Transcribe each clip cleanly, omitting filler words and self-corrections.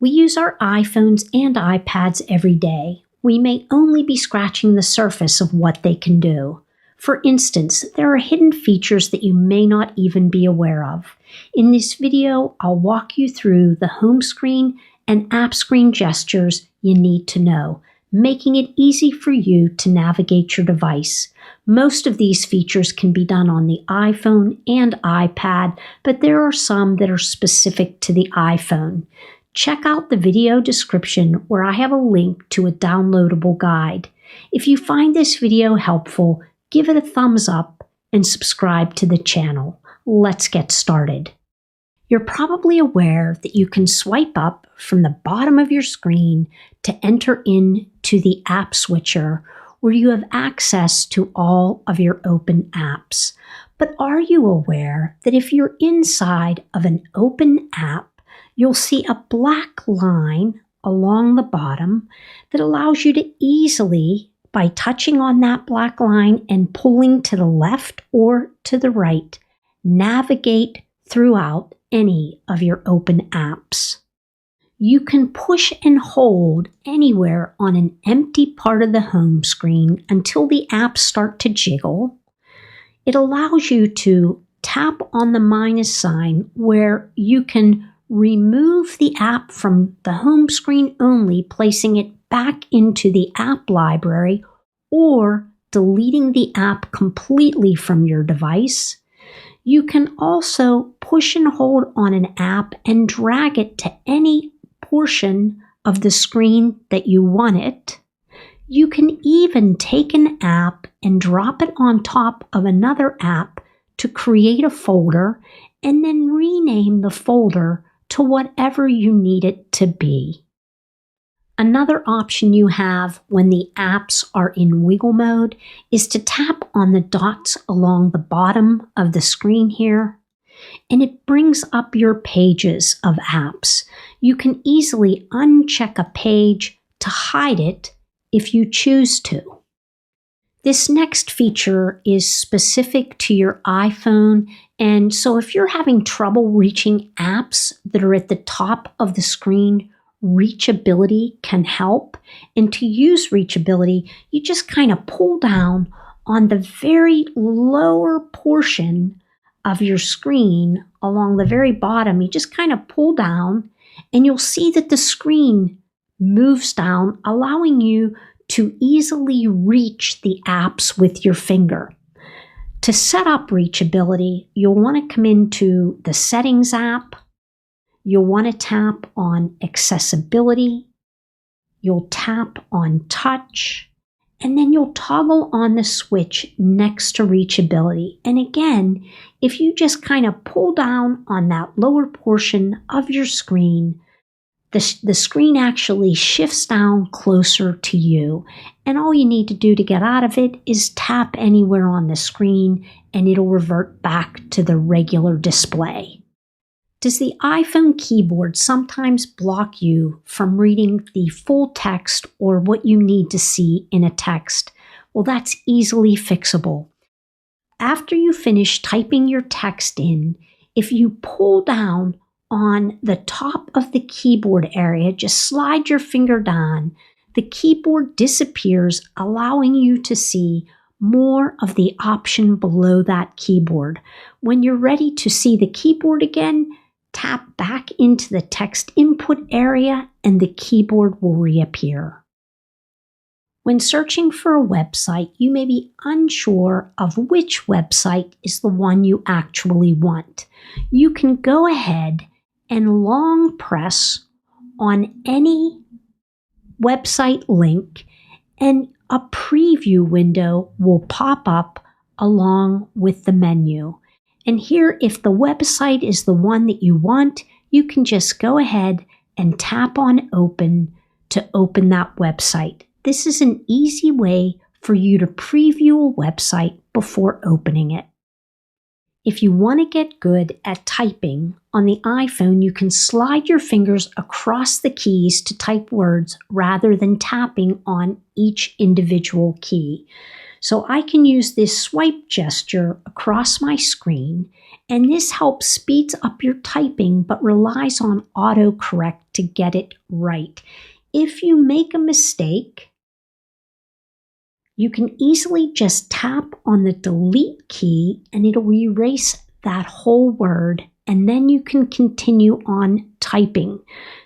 We use our iPhones and iPads every day. We may only be scratching the surface of what they can do. For instance, there are hidden features that you may not even be aware of. In this video, I'll walk you through the home screen and app screen gestures you need to know, making it easy for you to navigate your device. Most of these features can be done on the iPhone and iPad, but there are some that are specific to the iPhone. Check out the video description where I have a link to a downloadable guide. If you find this video helpful, give it a thumbs up and subscribe to the channel. Let's get started. You're probably aware that you can swipe up from the bottom of your screen to enter into the app switcher where you have access to all of your open apps. But are you aware that if you're inside of an open app, you'll see a black line along the bottom that allows you to easily, by touching on that black line and pulling to the left or to the right, navigate throughout any of your open apps. You can push and hold anywhere on an empty part of the home screen until the apps start to jiggle. It allows you to tap on the minus sign where you can remove the app from the home screen only, placing it back into the app library, or deleting the app completely from your device. You can also push and hold on an app and drag it to any portion of the screen that you want it. You can even take an app and drop it on top of another app to create a folder and then rename the folder to whatever you need it to be. Another option you have when the apps are in wiggle mode is to tap on the dots along the bottom of the screen here, and it brings up your pages of apps. You can easily uncheck a page to hide it if you choose to. This next feature is specific to your iPhone, and so if you're having trouble reaching apps that are at the top of the screen, Reachability can help. And to use Reachability, you just kind of pull down on the very lower portion of your screen along the very bottom. You just kind of pull down and you'll see that the screen moves down, allowing you to easily reach the apps with your finger. To set up Reachability, you'll want to come into the Settings app. You'll want to tap on Accessibility. You'll tap on Touch, and then you'll toggle on the switch next to Reachability. And again, if you just kind of pull down on that lower portion of your screen, the screen actually shifts down closer to you. And all you need to do to get out of it is tap anywhere on the screen and it'll revert back to the regular display. Does the iPhone keyboard sometimes block you from reading the full text or what you need to see in a text? Well, that's easily fixable. After you finish typing your text in, if you pull down on the top of the keyboard area, just slide your finger down, the keyboard disappears, allowing you to see more of the option below that keyboard. When you're ready to see the keyboard again, tap back into the text input area and the keyboard will reappear. When searching for a website, you may be unsure of which website is the one you actually want. You can go ahead and long press on any website link and a preview window will pop up along with the menu. And here, if the website is the one that you want, you can just go ahead and tap on Open to open that website. This is an easy way for you to preview a website before opening it. If you want to get good at typing on the iPhone, you can slide your fingers across the keys to type words rather than tapping on each individual key. So I can use this swipe gesture across my screen, and this helps speeds up your typing but relies on autocorrect to get it right. If you make a mistake, you can easily just tap on the delete key and it'll erase that whole word, and then you can continue on typing.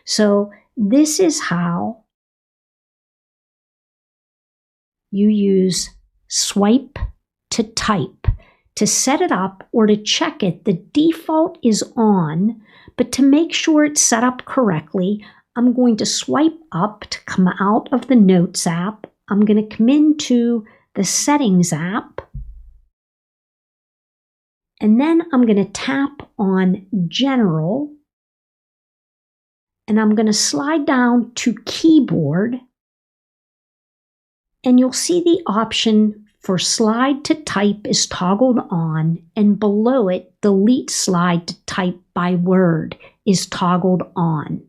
So this is how you use swipe to type. To set it up or to check it, the default is on, but to make sure it's set up correctly, I'm going to swipe up to come out of the Notes app. I'm going to come into the Settings app, and then I'm going to tap on General, and I'm going to slide down to Keyboard, and you'll see the option for Slide to Type is toggled on, and below it, Delete Slide to Type by Word is toggled on.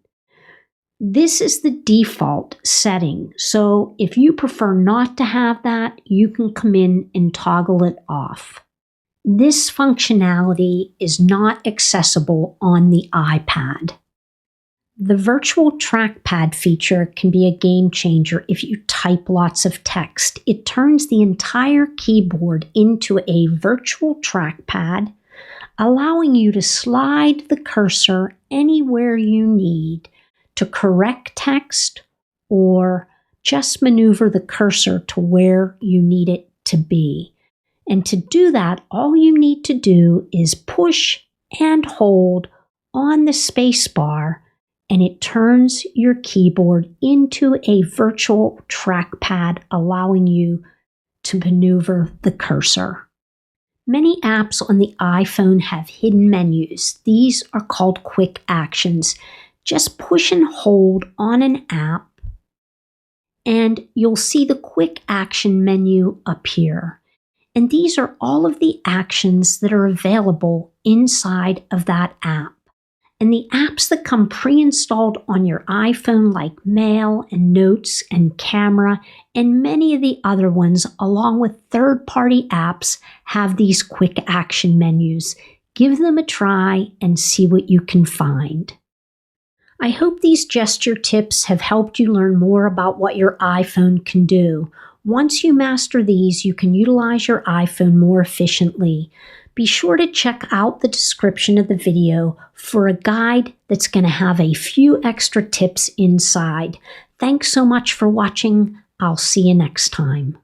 This is the default setting, so if you prefer not to have that, you can come in and toggle it off. This functionality is not accessible on the iPad. The virtual trackpad feature can be a game changer if you type lots of text. It turns the entire keyboard into a virtual trackpad, allowing you to slide the cursor anywhere you need to correct text or just maneuver the cursor to where you need it to be. And to do that, all you need to do is push and hold on the space bar, and it turns your keyboard into a virtual trackpad, allowing you to maneuver the cursor. Many apps on the iPhone have hidden menus. These are called quick actions. Just push and hold on an app, and you'll see the quick action menu appear. And these are all of the actions that are available inside of that app. And the apps that come pre-installed on your iPhone, like Mail and Notes and Camera, and many of the other ones, along with third-party apps, have these quick action menus. Give them a try and see what you can find. I hope these gesture tips have helped you learn more about what your iPhone can do. Once you master these, you can utilize your iPhone more efficiently. Be sure to check out the description of the video for a guide that's going to have a few extra tips inside. Thanks so much for watching. I'll see you next time.